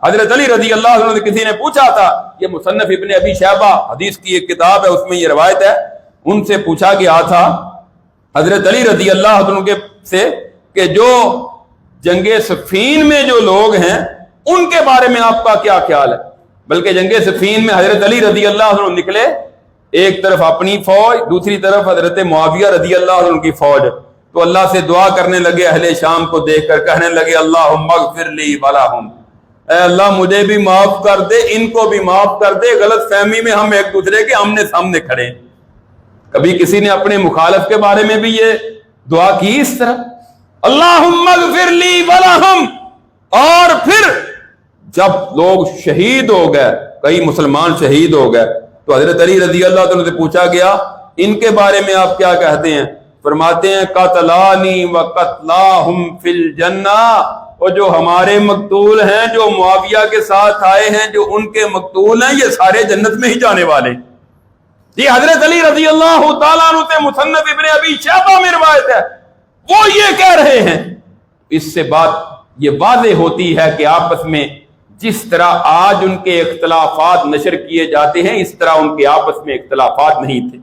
حضرت علی رضی اللہ عنہ سے کسی نے پوچھا تھا، یہ مصنف ابن ابی شیبہ حدیث کی ایک کتاب ہے، اس میں یہ روایت ہے، ان سے پوچھا گیا تھا حضرت علی رضی اللہ عنہ سے کہ جو جنگ صفین میں جو لوگ ہیں ان کے بارے میں آپ کا کیا خیال ہے؟ بلکہ جنگ صفین میں حضرت علی رضی اللہ عنہ نکلے، ایک طرف اپنی فوج، دوسری طرف حضرت معاویہ رضی اللہ عنہ کی فوج، تو اللہ سے دعا کرنے لگے، اہل شام کو دیکھ کر کہنے لگے اللہم اغفر لی ولہم، اے اللہ مجھے بھی معاف کر دے، ان کو بھی معاف کر دے، غلط فہمی میں ہم ایک دوسرے کے آمنے سامنے کھڑے ہیں۔ کبھی کسی نے اپنے مخالف کے بارے میں بھی یہ دعا کی اس طرح اللہم اغفر لی ولہم؟ اور پھر جب لوگ شہید ہو گئے، کئی مسلمان شہید ہو گئے، تو حضرت علی رضی اللہ عنہ سے پوچھا گیا ان کے بارے میں آپ کیا کہتے ہیں؟ فرماتے ہیں قتلانی وقتلاہم فی الجنہ، اور جو ہمارے مقتول ہیں، جو معاویہ کے ساتھ آئے ہیں، جو ان کے مقتول ہیں، یہ سارے جنت میں ہی جانے والے۔ یہ حضرت علی رضی اللہ تعالیٰ عنہ سے مصنف ابن ابی شیبہ میں روایت ہے، وہ یہ کہہ رہے ہیں۔ اس سے بات یہ واضح ہوتی ہے کہ آپس میں جس طرح آج ان کے اختلافات نشر کیے جاتے ہیں، اس طرح ان کے آپس میں اختلافات نہیں تھے۔